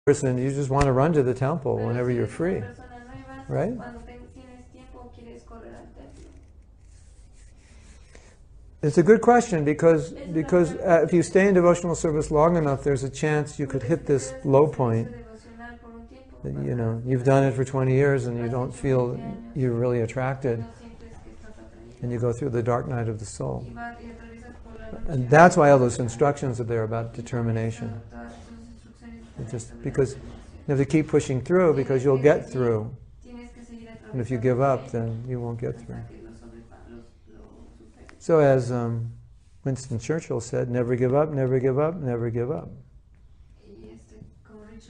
person, you just want to run to the temple whenever you're free, right? It's a good question because if you stay in devotional service long enough, there's a chance you could hit this low point. You know, you've done it for 20 years and you don't feel you're really attracted, and you go through the dark night of the soul. And that's why all those instructions are there about determination. Just because you have to keep pushing through, because you'll get through. And if you give up, then you won't get through. So as Winston Churchill said, never give up, never give up, never give up.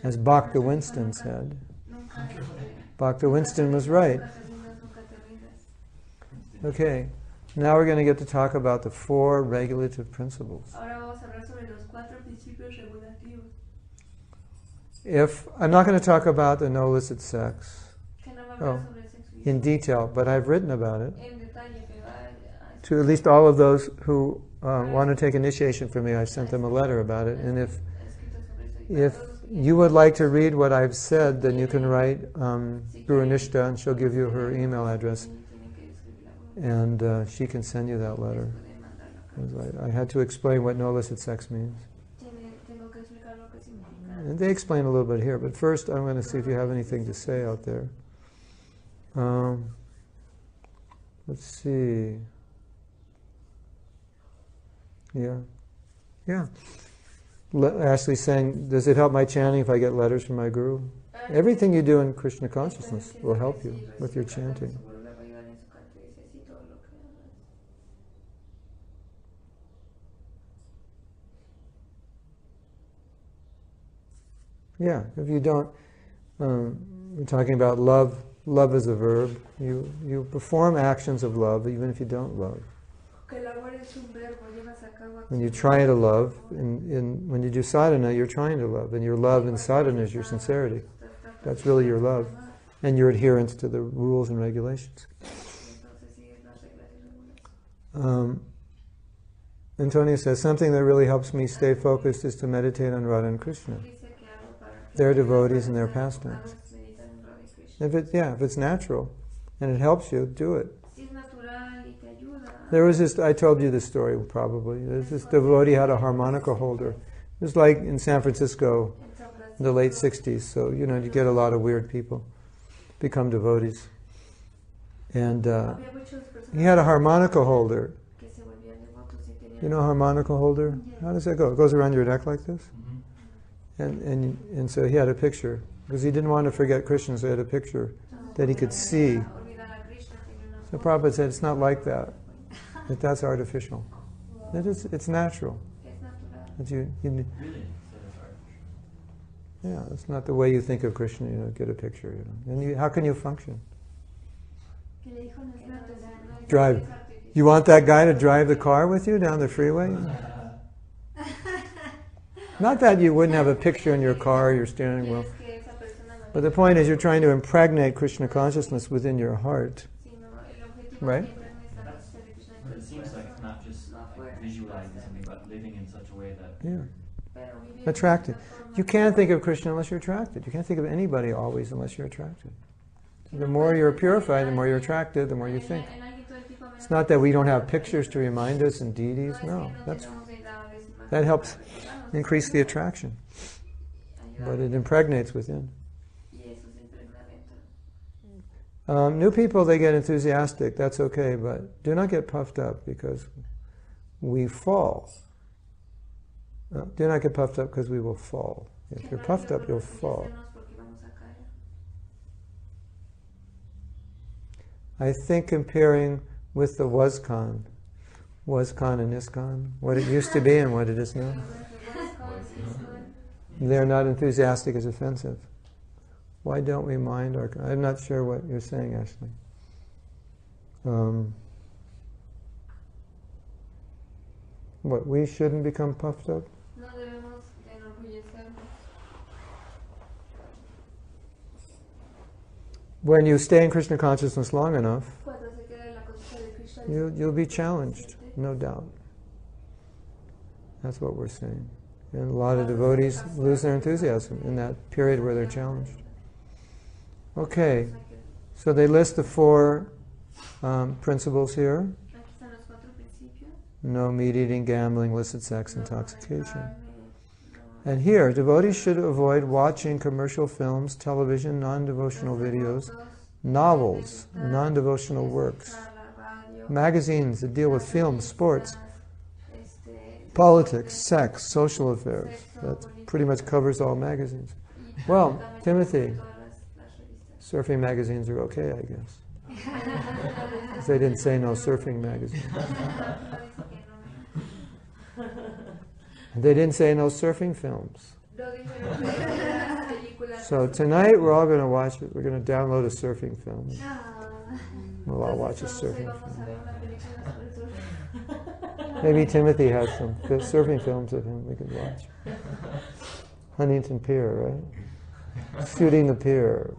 As Bhakta Winston said. Bhakta Winston was right. Okay, now we're going to get to talk about the 4 regulative principles. If I'm not going to talk about the no illicit sex in detail, but I've written about it to at least all of those who want to take initiation from me. I've sent them a letter about it, and if you would like to read what I've said, then you can write Guru Nishta, and she'll give you her email address, and she can send you that letter. I had to explain what no illicit sex means. And they explain a little bit here, but first I'm going to see if you have anything to say out there. Let's see. Yeah. Ashley's saying, does it help my chanting if I get letters from my guru? Everything you do in Krishna consciousness will help you with your chanting. Yeah, if you don't, we're talking about love. Love is a verb. You perform actions of love even if you don't love. When you try to love, when you do sadhana, you're trying to love. And your love in sadhana is your sincerity. That's really your love. And your adherence to the rules and regulations. Antonia says, something that really helps me stay focused is to meditate on Radha and Krishna. Their devotees and their pastimes. If it's natural and it helps you, do it. There was this, I told you this story probably. There's this devotee had a harmonica holder. It was like in San Francisco in the late 60s. So, you get a lot of weird people become devotees. And he had a harmonica holder. You know a harmonica holder? How does that go? It goes around your neck like this? And so he had a picture, because he didn't want to forget Krishna, so he had a picture that he could see. So Prabhupada said, it's not like that. That's artificial. It's natural. It's not the way you think of Krishna, get a picture. And how can you function? Drive. You want that guy to drive the car with you down the freeway? Not that you wouldn't have a picture in your car or your steering wheel. But the point is, you're trying to impregnate Krishna consciousness within your heart. Right? But it seems like it's not just visualizing something, but living in such a way that... Yeah. Attracted. You can't think of Krishna unless you're attracted. You can't think of anybody always unless you're attracted. The more you're purified, the more you're attracted, the more you think. It's not that we don't have pictures to remind us and deities. No, that helps increase the attraction. But it impregnates within. New people, they get enthusiastic. That's okay, but do not get puffed up because we fall. Do not get puffed up because we will fall. If you're puffed up, you'll fall. I think comparing with the WasCon and ISKCON, what it used to be and what it is now. They're not enthusiastic as offensive. Why don't we mind our... I'm not sure what you're saying, Ashley. What, we shouldn't become puffed up? When you stay in Krishna consciousness long enough, you'll be challenged, no doubt. That's what we're saying. And a lot of devotees lose their enthusiasm in that period where they're challenged. Okay, so they list the 4 principles here. No meat eating, gambling, illicit sex, intoxication. And here, devotees should avoid watching commercial films, television, non-devotional videos, novels, non-devotional works, magazines that deal with films, sports, politics, sex, social affairs. That pretty much covers all magazines. Well, Timothy, surfing magazines are okay, I guess. 'Cause they didn't say no surfing magazines. They didn't say no surfing films. So tonight we're all going to watch it. We're going to download a surfing film. We'll all watch a surfing film. Maybe Timothy has some surfing films of him we could watch. Huntington Pier, right? Shooting the pier.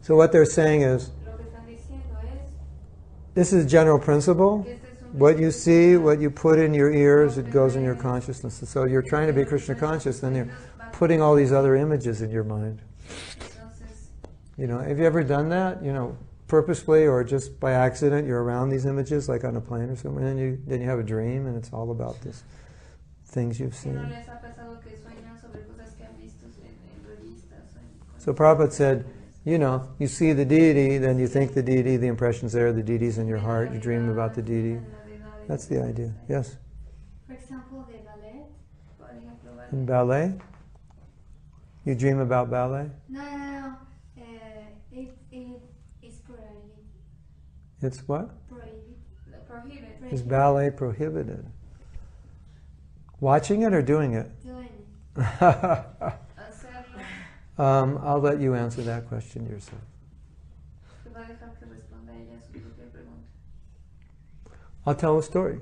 So what they're saying is, this is a general principle. What you see, what you put in your ears, it goes in your consciousness. And so you're trying to be Krishna conscious, then you're putting all these other images in your mind. You know, have you ever done that? You know, purposefully or just by accident, you're around these images, like on a plane or something, and then you have a dream, and it's all about this things you've seen. So Prabhupada said, you know, you see the deity, then you think the deity, the impression's there, the deity's in your heart, you dream about the deity. That's the idea. Yes? For example, the ballet. In ballet? You dream about ballet? No. It's prohibited. It's what? Prohibited. Is ballet prohibited? Watching it or doing it? Doing it. I'll let you answer that question yourself. I'll tell a story.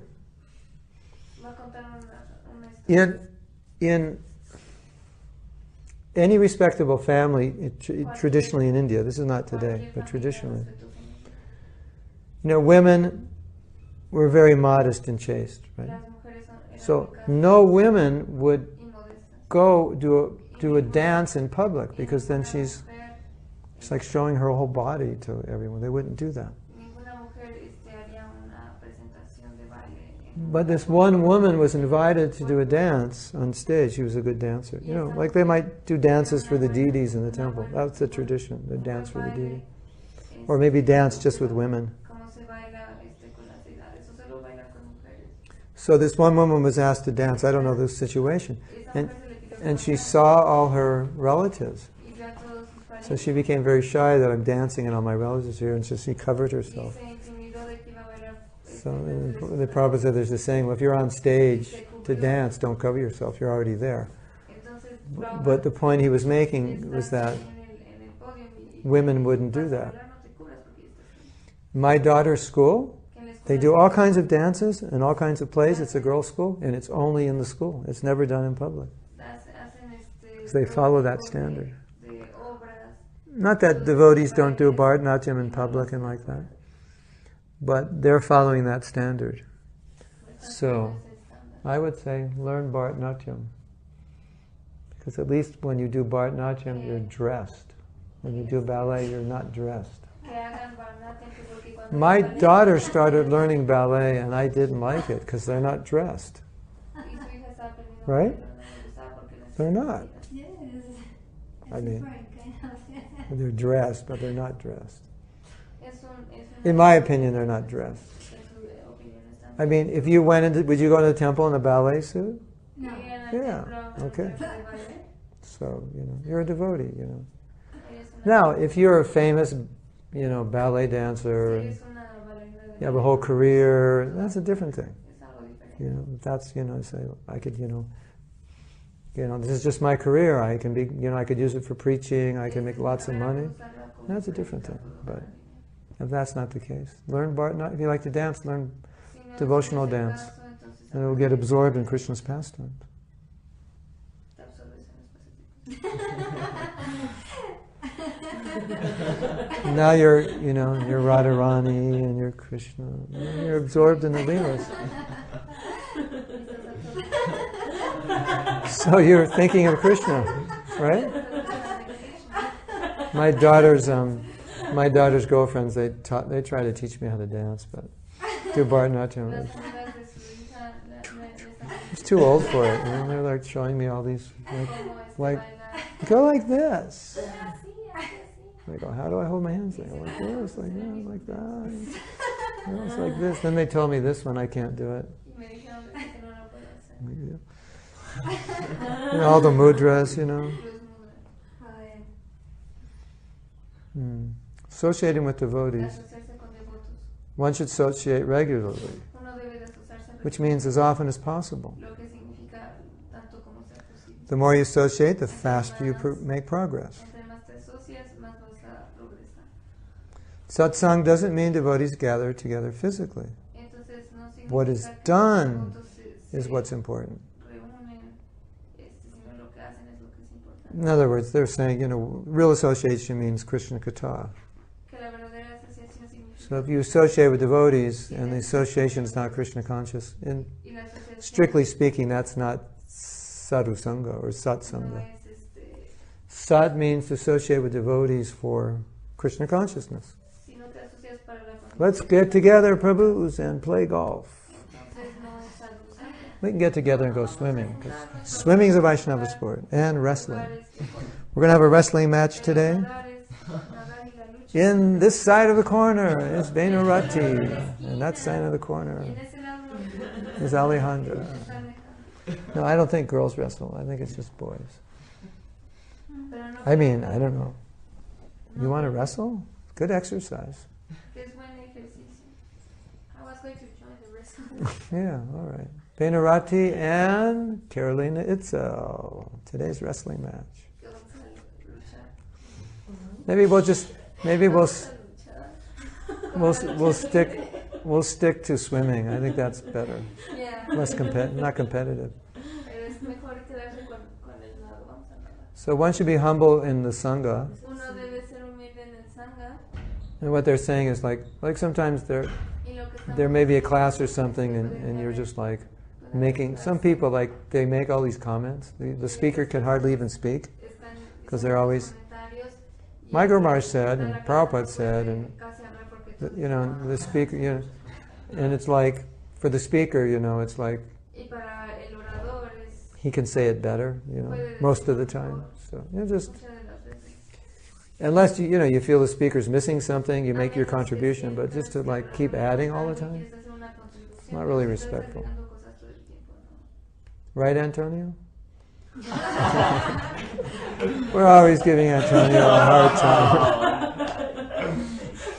In any respectable family, traditionally in India, this is not today, but traditionally, you know, women were very modest and chaste, right? So no women would go do a dance in public, because then she's like showing her whole body to everyone. They wouldn't do that. But this one woman was invited to do a dance on stage. She was a good dancer. You know, like they might do dances for the deities in the temple. That's the tradition, the dance for the deity. Or maybe dance just with women. So this one woman was asked to dance. I don't know the situation. And she saw all her relatives. So she became very shy that I'm dancing and all my relatives are here, and so she covered herself. So the Prabhupada said there's a saying, well, if you're on stage to dance, don't cover yourself, you're already there. But the point he was making was that women wouldn't do that. My daughter's school, they do all kinds of dances and all kinds of plays. It's a girls' school, and it's only in the school. It's never done in public. Because they follow that standard. Not that devotees don't do Bharatanatyam in public and like that, but they're following that standard. So, I would say learn Bharatanatyam. Because at least when you do Bharatanatyam, you're dressed. When you do ballet, you're not dressed. My daughter started learning ballet, and I didn't like it because they're not dressed. Right? They're not. I mean, they're dressed, but they're not dressed. In my opinion, they're not dressed. I mean, if you went into, would you go to the temple in a ballet suit? No. Yeah, okay. So, you know, you're a devotee, you know. Now, if you're a famous, you know, ballet dancer, and you have a whole career, that's a different thing. You know, that's, you know, say, I could, you know, this is just my career. I can be, you know, I could use it for preaching. I can make lots of money. That's a different thing. But if that's not the case, learn Bharatanatyam. If you like to dance, learn devotional dance, and it will get absorbed in Krishna's pastimes. Now you're Radharani and you're Krishna. You're absorbed in the Leelas. So you're thinking of Krishna, right? My daughter's girlfriends, they try to teach me how to dance, but do Bharatanatyam. It's too old for it. They're like showing me all these, like go like this. They go, how do I hold my hands? They go like this, like that, like that. It's like this. Then they told me this one I can't do it. All the mudras, Associating with devotees. One should associate regularly, which means as often as possible. The more you associate, the faster you make progress. Satsang doesn't mean devotees gather together physically. What is done is what's important. In other words, they're saying, real association means Krishna Katha. So if you associate with devotees and the association is not Krishna conscious, strictly speaking, that's not sadhu sangha or satsanga. Sat means to associate with devotees for Krishna consciousness. Let's get together, Prabhus, and play golf. We can get together and go swimming. Swimming is a Vaishnava sport. And wrestling. We're going to have a wrestling match today. In this side of the corner is Vainurati. And that side of the corner is Alejandra. No, I don't think girls wrestle. I think it's just boys. I mean, I don't know. You want to wrestle? Good exercise. Yeah, all right. Vainurati and Carolina Itzel. Today's wrestling match. Maybe we'll stick to swimming. I think that's better. Less not competitive. So one should be humble in the sangha. And what they're saying is like sometimes there may be a class or something and you're just like making, some people like, they make all these comments. The speaker can hardly even speak because they're always, my Guru Maharaj said, and Prabhupada said, and the speaker, and it's like, for the speaker, it's like, he can say it better, most of the time. So, just, unless you feel the speaker's missing something, you make your contribution, but just to like keep adding all the time, it's not really respectful. Right, Antonio? We're always giving Antonio a hard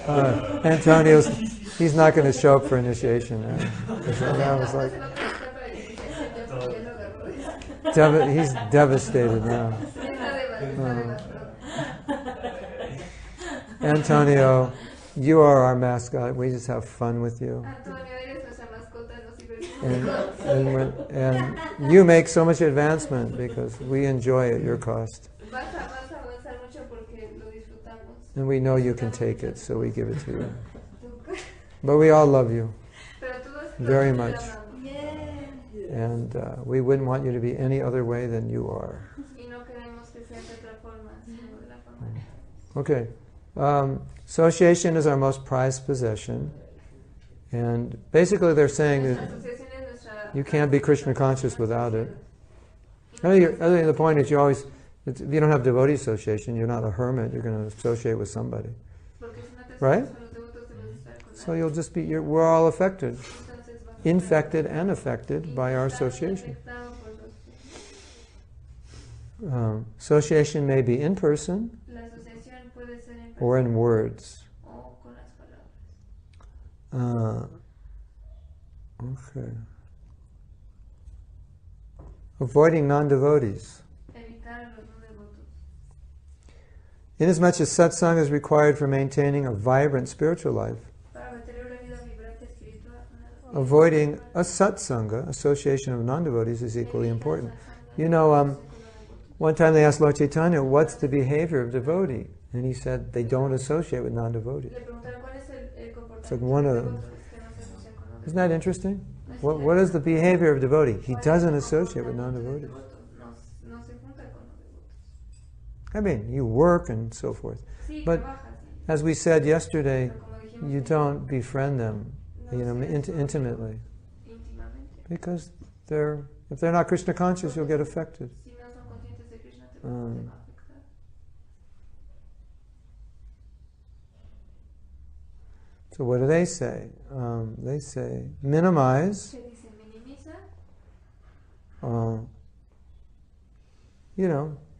time. Antonio's, he's not going to show up for initiation now. That was like, he's devastated now. Antonio, you are our mascot. We just have fun with you. And you make so much advancement because we enjoy at your cost. And we know you can take it, so we give it to you. But we all love you very much. And we wouldn't want you to be any other way than you are. Okay. Association is our most prized possession. And basically they're saying that you can't be Krishna conscious without it. I think the point is if you don't have devotee association, you're not a hermit, you're going to associate with somebody. Right? So you'll just be, we're all affected. Infected and affected by our association. Association may be in person or in words. Okay. Avoiding non-devotees. Inasmuch as satsang is required for maintaining a vibrant spiritual life, avoiding a satsanga, association of non-devotees, is equally important. One time they asked Lord Chaitanya, what's the behavior of devotee? And he said, they don't associate with non-devotees. Le preguntaron cuál es el comportamiento It's like one of de them. devotos que no se asocian con los Isn't that interesting? What is the behavior of devotee? He doesn't associate with non-devotees. No se junta con los devotos. I mean, you work and so forth. Sí, But trabaja, sí. as we said yesterday, Pero como dijimos, you don't befriend them, no se intimately. íntimamente. Because if they're not Krishna conscious, you'll get affected. Si no son conscientes de Krishna, te va a afectar. So what do they say? They say minimize. Se dice minimiza.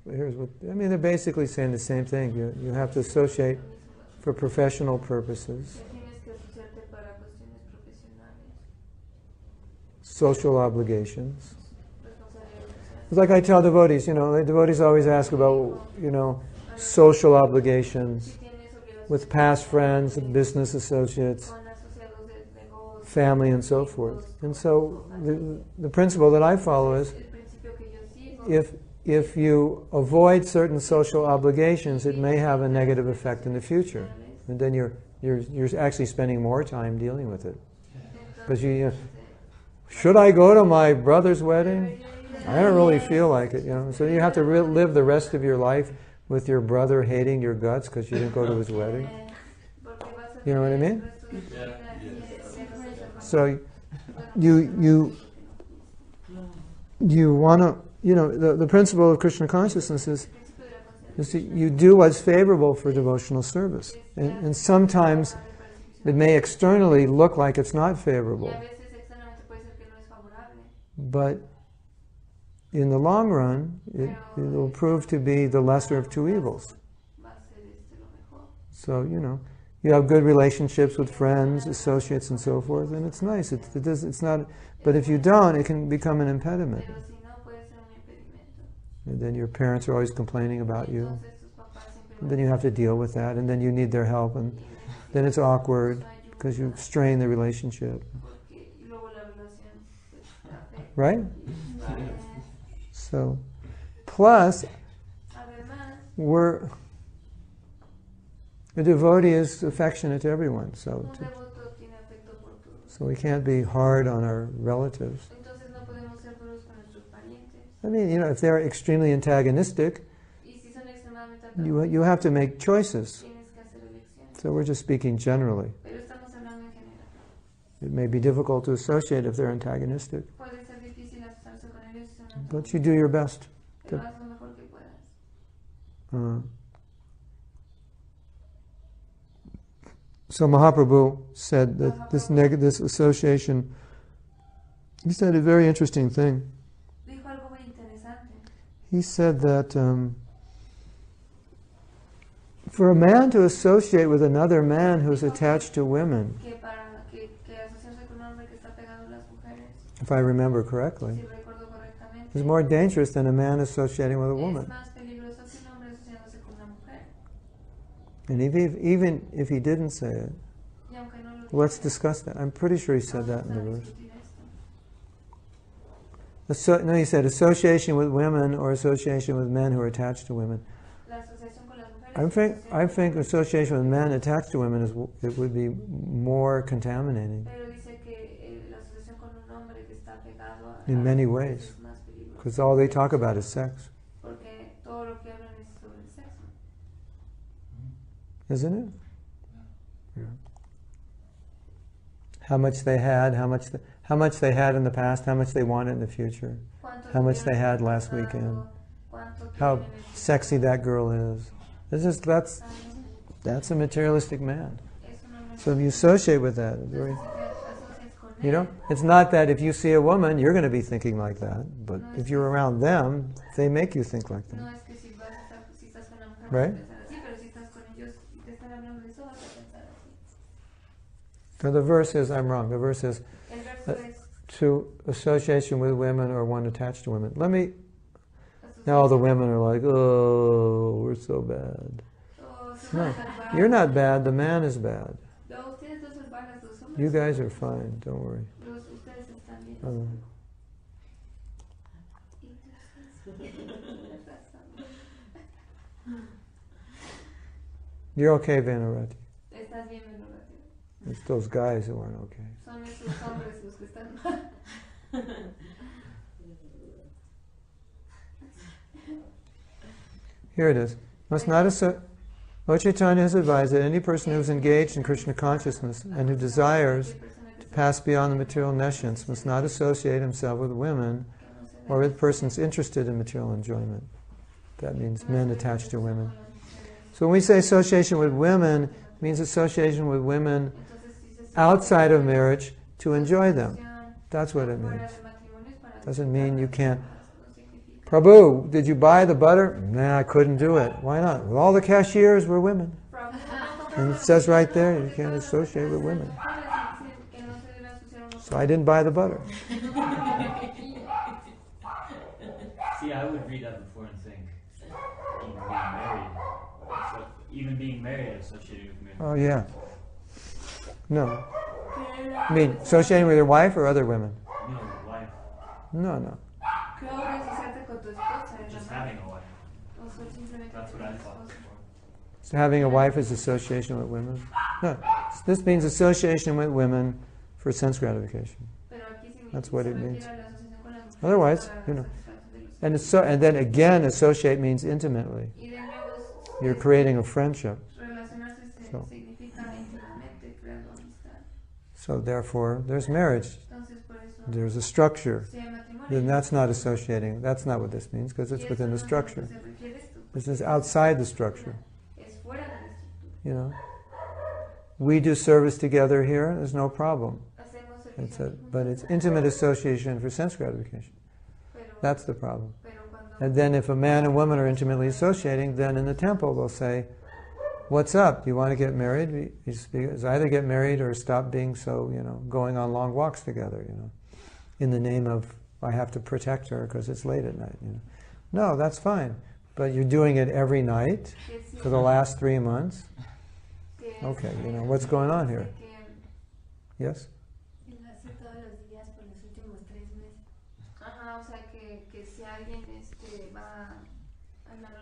Here's what I mean. They're basically saying the same thing. You have to associate for professional purposes, Que tienes que asociarte para cuestiones profesionales, social obligations. responsabilidades It's like I tell devotees. Devotees always ask about social obligations si tienes obligaciones with past friends, business associates, con asociados de negocios, family, and so forth. And so the principle that I follow is el principio que yo sigo, if you avoid certain social obligations, it may have a negative effect in the future, and then you're actually spending more time dealing with it. Because should I go to my brother's wedding? I don't really feel like it, So you have to live the rest of your life with your brother hating your guts because you didn't go to his wedding. You know what I mean? So you want to, the principle of Krishna consciousness is that you do what's favorable for devotional service. And sometimes it may externally look like it's not favorable. But in the long run, it will prove to be the lesser of two evils. So, you have good relationships with friends, associates, and so forth, and it's nice. It's not. But if you don't, it can become an impediment. And then your parents are always complaining about you. And then you have to deal with that, and then you need their help, and then it's awkward because you strain the relationship. Right? So, plus, a devotee is affectionate to everyone, so we can't be hard on our relatives. I mean, if they're extremely antagonistic, you have to make choices. So we're just speaking generally. It may be difficult to associate if they're antagonistic, but you do your best. So Mahaprabhu said that this association, he said a very interesting thing. He said that for a man to associate with another man who's attached to women, if I remember correctly, is more dangerous than a man associating with a woman. And even if he didn't say it, let's discuss that. I'm pretty sure he said that in the verse. No, he said association with women or association with men who are attached to women. I think association with men attached to women it would be more contaminating in many ways, because all they talk about is sex, isn't it? Yeah. How much they had, how much they had in the past, how much they want in the future, how much they had last weekend, how sexy that girl is. That's a materialistic man. So if you associate with that, it's not that if you see a woman, you're going to be thinking like that. But if you're around them, they make you think like that. Right? So the verse is, I'm wrong, the verse is to association with women or one attached to women. Now all the women are like, oh, we're so bad. No, you're not bad, the man is bad. You guys are fine, don't worry. You're okay, Vanarati. Estás bien, Vanarati. It's those guys who aren't okay. Son esos hombres los que están mal. Here it is. Must not Lord Chaitanya has advised that any person who is engaged in Krishna consciousness and who desires to pass beyond the material nescience must not associate himself with women or with persons interested in material enjoyment. That means men attached to women. So when we say association with women, it means association with women outside of marriage to enjoy them. That's what it means. Doesn't mean you can't. Prabhu, did you buy the butter? Nah, I couldn't do it. Why not? Well, all the cashiers were women. And it says right there, you can't associate with women. So I didn't buy the butter. See, I would read that before and think, even being married associated with men. Oh, yeah. No. I mean, associating with your wife or other women? No, wife. No. Just having a wife. That's what I thought before. So having a wife is association with women? No. This means association with women for sense gratification. That's what it means. Otherwise, And then again, associate means intimately. You're creating a friendship. So therefore, there's marriage. There's a structure. Then that's not associating. That's not what this means, because it's within the structure. This is outside the structure. We do service together here, there's no problem. But it's intimate association for sense gratification. That's the problem. And then if a man and woman are intimately associating, then in the temple they'll say, what's up? Do you want to get married? It's either get married or stop being so, going on long walks together, in the name of, I have to protect her because it's late at night. No, that's fine. But you're doing it every night for the last 3 months. Okay, what's going on here? Yes?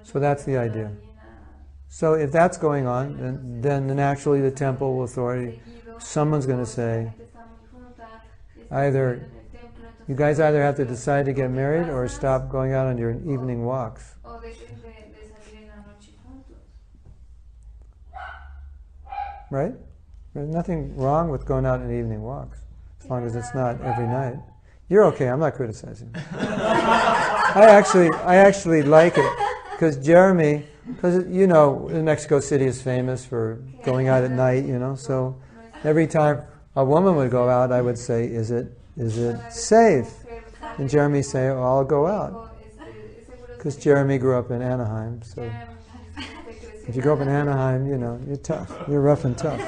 So that's the idea. So if that's going on, then naturally the temple authority, someone's going to say, you guys either have to decide to get married or stop going out on your evening walks. Right? There's nothing wrong with going out on evening walks, as long as it's not every night. You're okay, I'm not criticizing. I actually like it, because Jeremy, Mexico City is famous for going out at night, so every time a woman would go out, I would say, is it safe? And Jeremy say, oh, I'll go out. Because Jeremy grew up in Anaheim, so if you grow up in Anaheim, you're tough. You're rough and tough.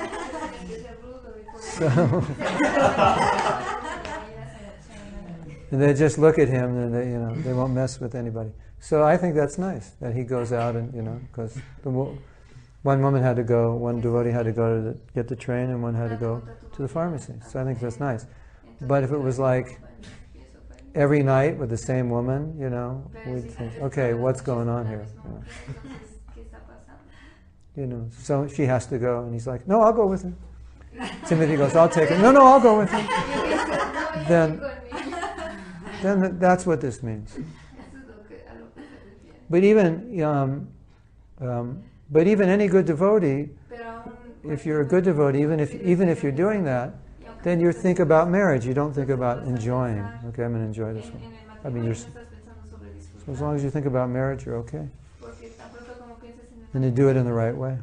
So and they just look at him, and they won't mess with anybody. So I think that's nice that he goes out and because one woman had to go, one devotee had to go to get the train, and one had to go to the pharmacy. So I think that's nice. But if it was like every night with the same woman, we'd think, okay, what's going on here? So she has to go, and he's like, no, I'll go with him. Timothy goes, I'll take him. No, I'll go with him. Then that's what this means. But even any good devotee, if you're a good devotee, even if you're doing that, then you think about marriage. You don't think about enjoying. Okay, I'm going to enjoy this one. So as long as you think about marriage, you're okay. And you do it in the right way.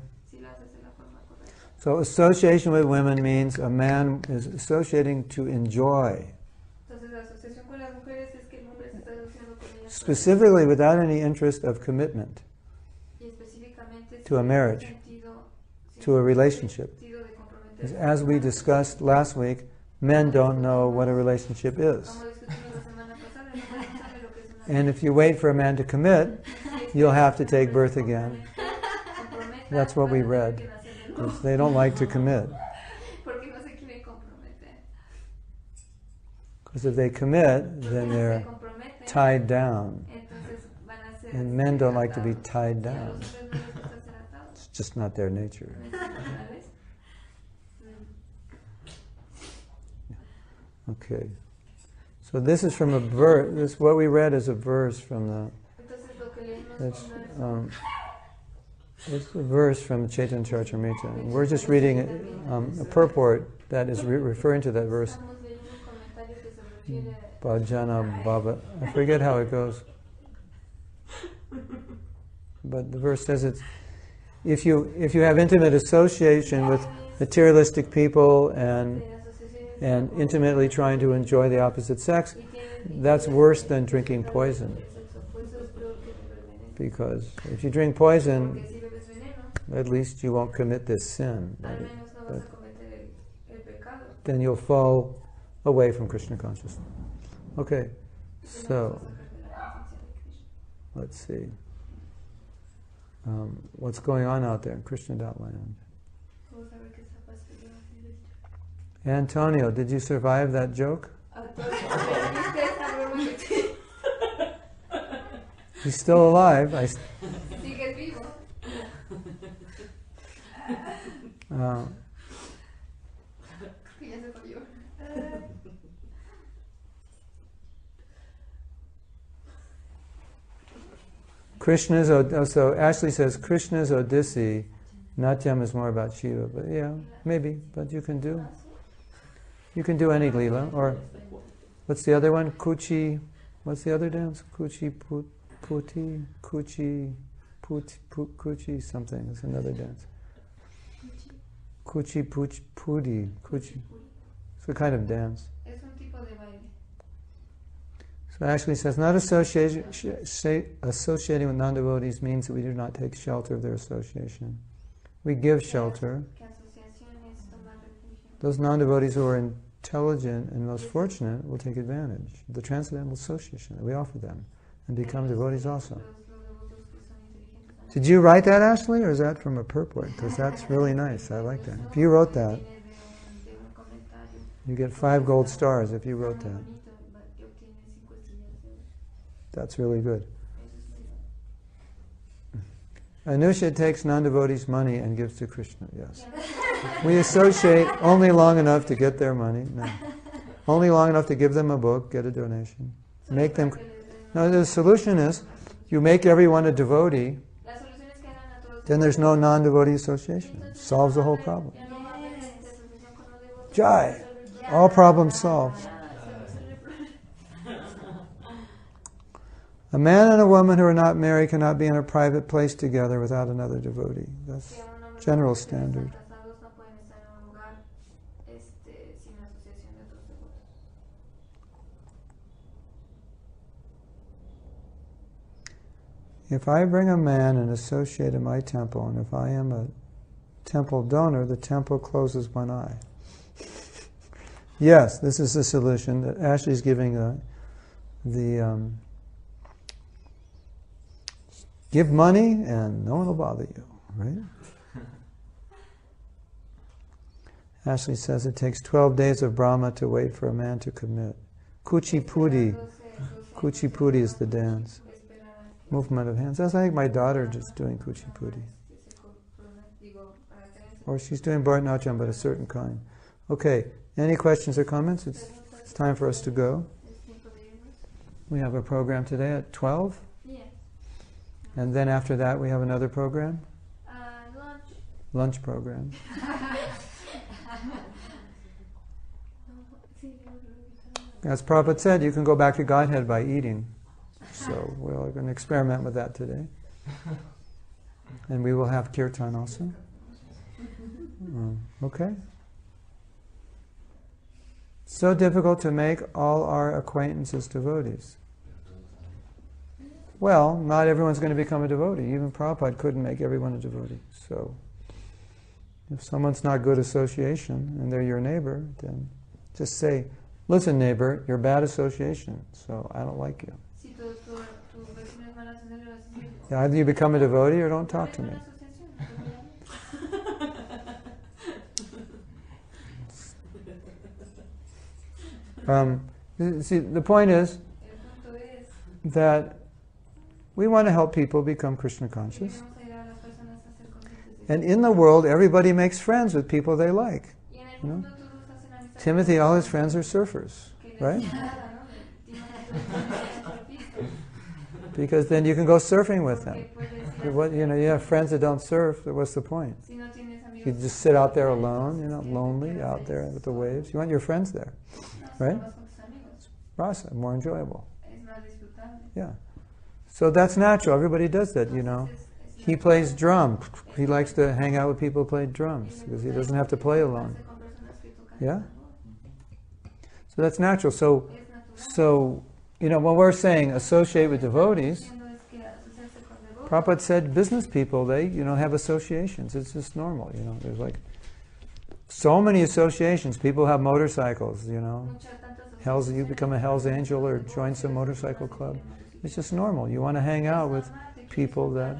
So association with women means a man is associating to enjoy. Specifically without any interest of commitment to a marriage, to a relationship. As we discussed last week, men don't know what a relationship is. And if you wait for a man to commit, you'll have to take birth again. That's what we read. They don't like to commit. Because if they commit, then they're tied down. ser And men don't like to be atados. tied Y a down. los hombres no les gusta ser atados. It's just not their nature. No es su naturaleza. Okay. So this is from a verse. This what we read is a verse from the. Entonces lo que leímos It's, fue una it's a verse from Chaitanya Charitamrita. And we're just reading a purport that is referring to that verse. Estamos leyendo un comentario que se refiere Bhajana Bhava. I forget how it goes. But the verse says it's if you have intimate association with materialistic people and intimately trying to enjoy the opposite sex, that's worse than drinking poison. Because if you drink poison, at least you won't commit this sin. But then you'll fall away from Krishna consciousness. Okay, so let's see. What's going on out there in Krishna.land? Antonio, did you survive that joke? He's still alive. Sigues vivo. Ya se falló. Krishna's, so Ashley says Krishna's Odyssey, Natyam is more about Shiva, but yeah, maybe, but you can do any Leela, or what's the other one? Kuchi, what's the other dance? Kuchi Puti, Kuchi something, it's another dance. Kuchi Puti, Kuchi, it's a kind of dance. Es un tipo de baile. So Ashley says, not associating with non-devotees means that we do not take shelter of their association. We give shelter. Those non-devotees who are intelligent and most fortunate will take advantage of the transcendental association that we offer them and become devotees also. Did you write that, Ashley, or is that from a purport? Because that's really nice. I like that. If you wrote that, you get 5 gold stars if you wrote that. That's really good. Anusha takes non-devotees' money and gives to Krishna, yes. We associate only long enough to get their money. No. Only long enough to give them a book, get a donation. Make them... No, the solution is, you make everyone a devotee, then there's no non-devotee association. It solves the whole problem. Jai! All problems solved. A man and a woman who are not married cannot be in a private place together without another devotee. That's general standard. If I bring a man and associate in my temple, and if I am a temple donor, the temple closes one eye. Yes, this is the solution that Ashley's giving give money and no one will bother you, right? Ashley says it takes 12 days of Brahma to wait for a man to commit. Kuchipudi. Kuchipudi is the dance. Movement of hands. That's like my daughter just doing Kuchipudi. Or she's doing Bharatanatyam, but a certain kind. Okay, any questions or comments? It's time for us to go. We have a program today at 12. Yeah. And then after that we have another program? Lunch. Lunch program. As Prabhupada said, you can go back to Godhead by eating. So we're going to experiment with that today. And we will have kirtan also. Okay? So difficult to make all our acquaintances devotees. Well, not everyone's going to become a devotee. Even Prabhupada couldn't make everyone a devotee. So if someone's not good association and they're your neighbor, then just say, listen neighbor, you're bad association, so I don't like you. Either you become a devotee or don't talk to me. See, the point is that We want to help people become Krishna conscious. Queremos ayudar a las personas a ser conscientes de And eso. in the world, everybody makes friends with people they like. Y en el You know? mundo todos hacen amistad Timothy, con all los his friends are surfers, que les right? agrada, ¿no? Timothy es surfista, Because then you can go surfing with them. porque puedes ir a What, you know, you have friends that don't surf, what's the point? Si no tienes amigos, You just sit out there alone, you're not lonely out there with the waves. You want your friends there. no, right? vas con tus amigos. Rasa, more enjoyable. Es más disfrutable. Yeah. So that's natural. Everybody does that, you know. Entonces, He plays drum. He likes to hang out with people who play drums because he doesn't have to play alone. con personas que tocan Yeah? tambor. So that's natural. So, Es natural. so you know, when we're saying associate with devotees, Diciendo es que asociarse con devotos, Prabhupada said business people, they, you know, have associations. It's just normal, you know. There's like so many associations. People have motorcycles, you know. tantas You become a Hell's Angel or join some motorcycle club. It's just normal. You want to hang out with people that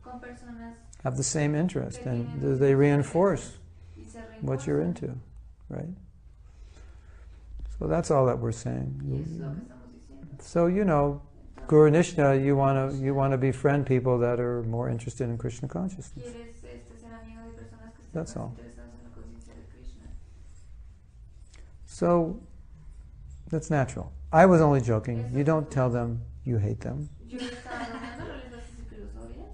con personas have the same interest and they reinforce y se what you're into, right? So that's all that we're saying. Y eso es lo que estamos diciendo. So, you know, Guru Nishna, you want to befriend people that are more interested in Krishna consciousness. Quieres ser amigo de personas que estén That's más all. interesadas en la conciencia de Krishna. So that's natural. I was only joking. You don't tell them you hate them. Yo estaba bromeando, no les vas a decir que los odias.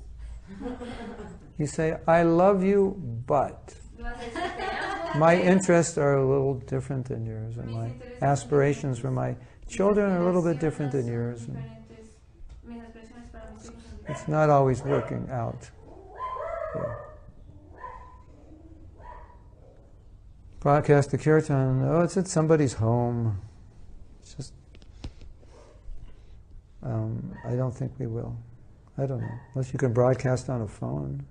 You say, I love you, but Vas a decir, "Te amo, my pero interests are a little different than yours, and my aspirations for my children are a little bit different than yours. And diferentes. Mis aspiraciones para mis hijos son it's not always working out. Yeah. Broadcast the kirtan. Oh, it's at somebody's home. It's just, I don't think we will. I don't know. Unless you can broadcast on a phone.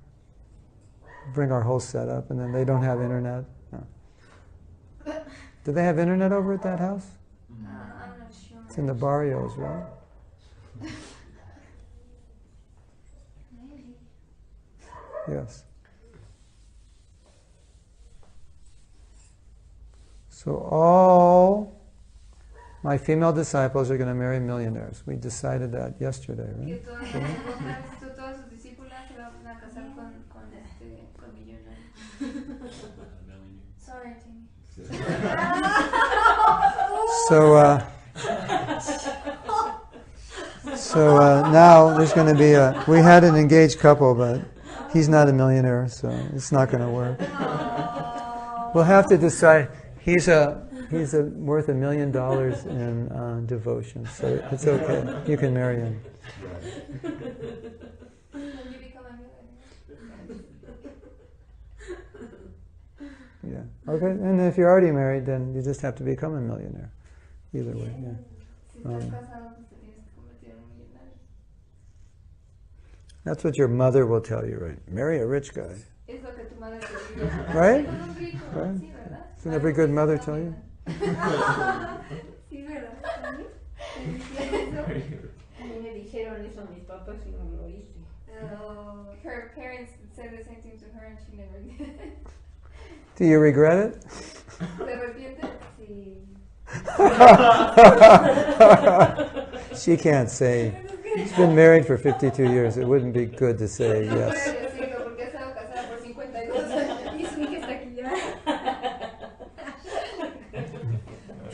Bring our whole setup, and then they don't have internet. No. Do they have internet over at that house? I'm not sure. It's in the barrios, right? Maybe. Yes. So all my female disciples are going to marry millionaires. We decided that yesterday, Que right? todas sus devotas, todas sus discípulas se van a casar con millonarios. Sorry, Timmy. So now there's going to be we had an engaged couple, but he's not a millionaire, so it's not going to work. We'll have to decide. He's worth $1 million in devotion, so it's okay. You can marry him. When you become a millionaire. Yeah. Okay. And if you're already married, then you just have to become a millionaire. Either way. Yeah. Si estás casado, pues te tienes que convertir en un millonario. That's what your mother will tell you, right? Marry a rich guy. Es lo que tu madre te dice. Right? Con un rico, Right. sí, ¿verdad? Doesn't every good mother tell you? Sí, ¿verdad? Tony? ¿Te dicen eso? A mí me dijeron eso a mis papás y no lo hice. Her parents said the same thing to her and she never did it. Do you regret it? ¿Se arrepiente? Sí. She can't say. She's been married for 52 years. It wouldn't be good to say No yes. puede decirlo porque ha estado casada por 52 años y su hija está aquí ya.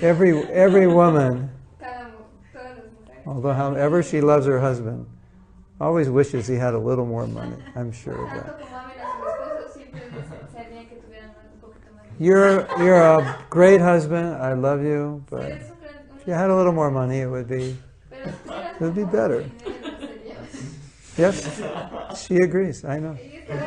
Every woman, Todas las mujeres. although however she loves her husband, always wishes he had a little more money. I'm sure of Tanto that. como amen a su esposo, siempre desearían que tuvieran un poquito más. You're a great husband. I love you, but Eres un gran- if you had a little more money, it would be. Pero si tuvieras It would be un poco de better. dinero, no sería. Yes, she agrees. I know. Ella está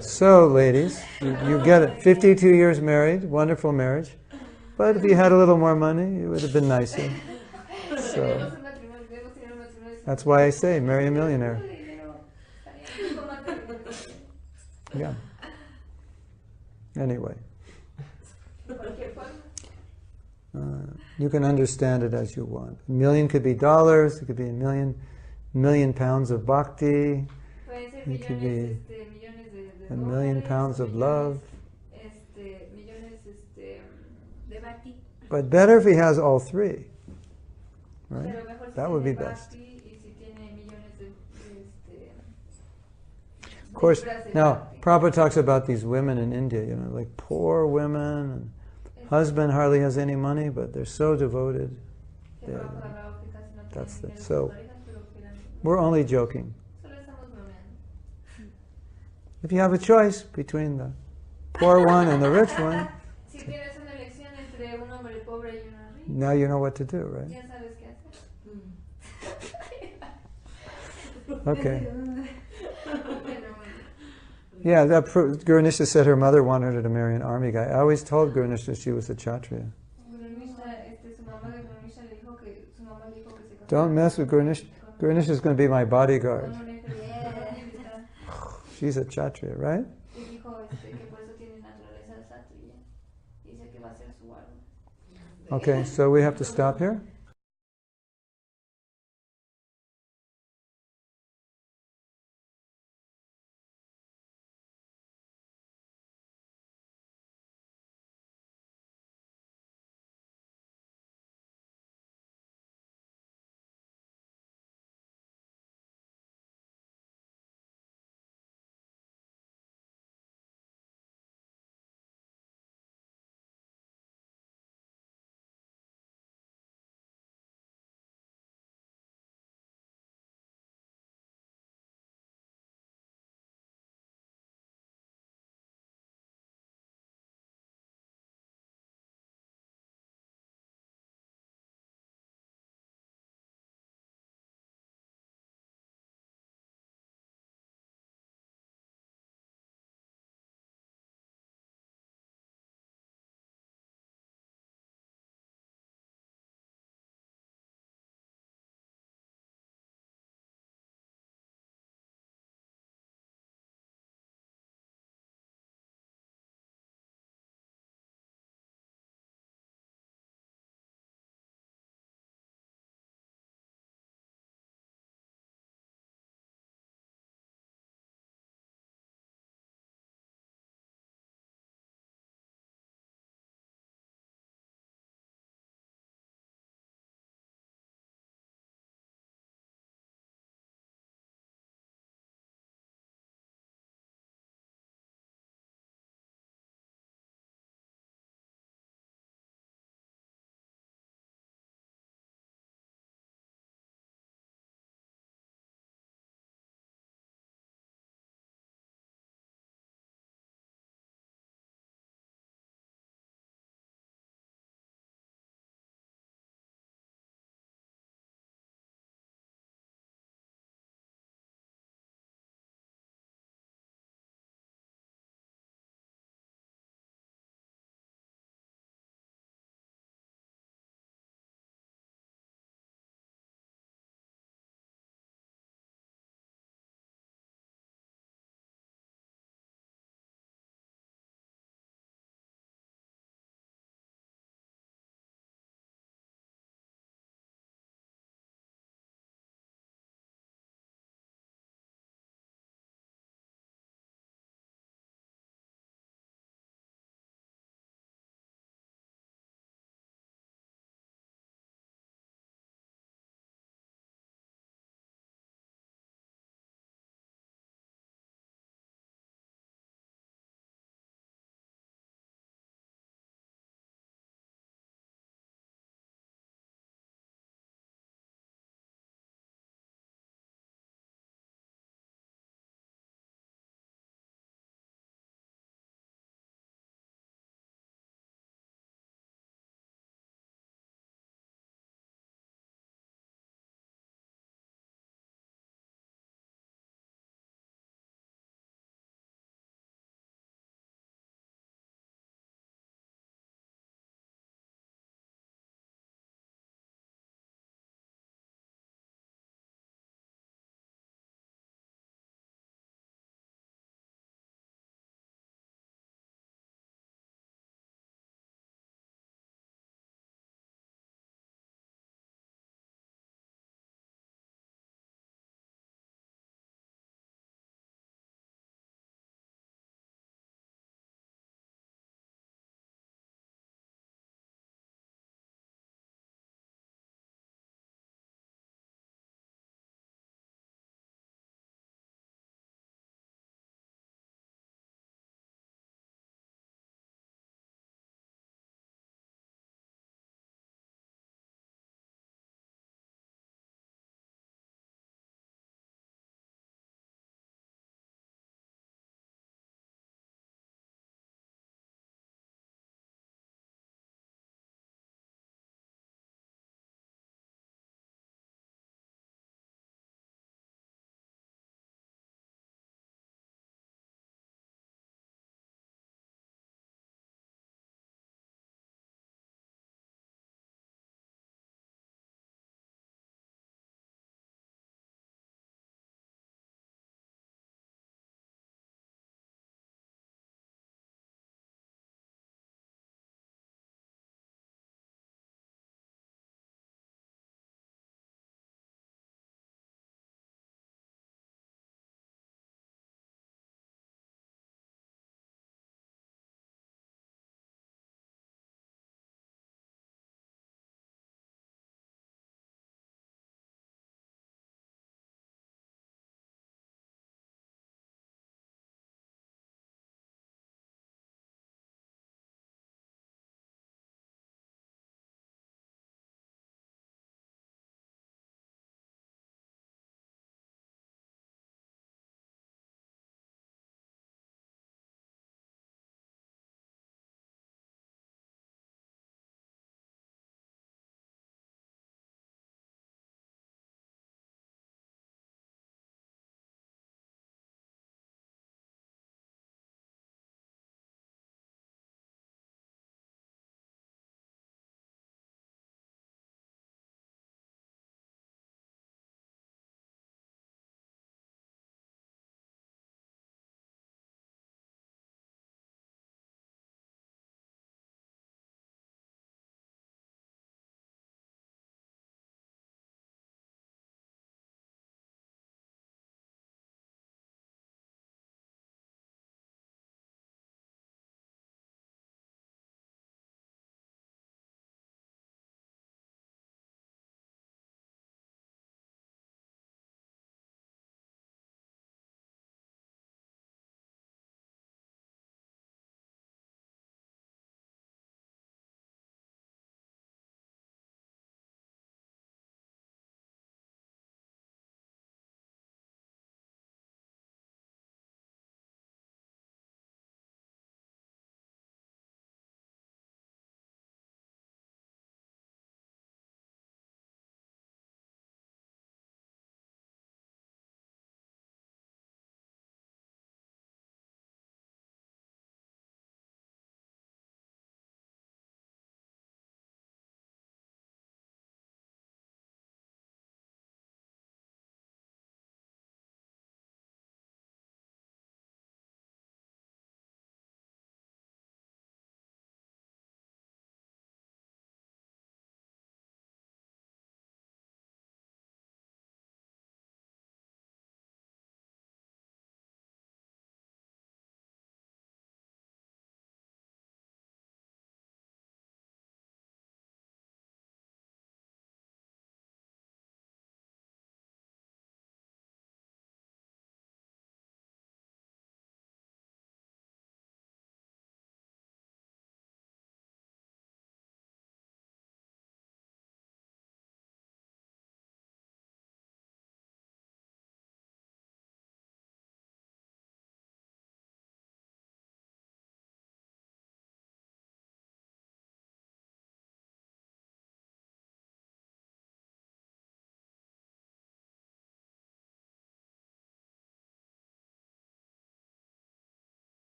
So, ladies, you get it. 52 years married, wonderful marriage. But if you had a little more money, it would have been nicer. So Debemos un matrimonio, debemos tener un matrimonio. that's why I say marry a millionaire. Dinero, estaría un poco más de dinero. Yeah. Anyway, De cualquier forma. you can understand it as you want. A million could be dollars. It could be million pounds of bhakti. Pueden ser It could millones, be millones de a million dólares, pounds of love. millones, de bhakti. But better if he has all three. Right? Pero mejor si That would be tiene best. papi y si tiene millones Of course, libras de now papi. Prabhupada talks about these women in India, like poor women, and husband hardly has any money, but they're so devoted. Que Yeah, Prabhupada hablaba que casi no that's tienen it. dinero So, sus parejas, pero que eran- we're only joking. Solo estamos bromeando. If you have a choice between the poor one and the rich one, Si tienes una elección entre un hombre pobre y una rica, now you know what to do, right? ya sabes qué hacer. Okay. Bueno, Yeah, Guru Nisha said her mother wanted her to marry an army guy. I always told Guru Nisha she was a Kshatriya. su mamá de Gurunisha le dijo que su mamá le dijo que se casara Don't mess with Guru Nisha. Guru Nisha is going to be my bodyguard. con un ejército. She's a Kshatriya, right? Y dijo que por eso tiene naturaleza de Satriya. Dice que va a ser su guarda. Okay, so we have to stop here.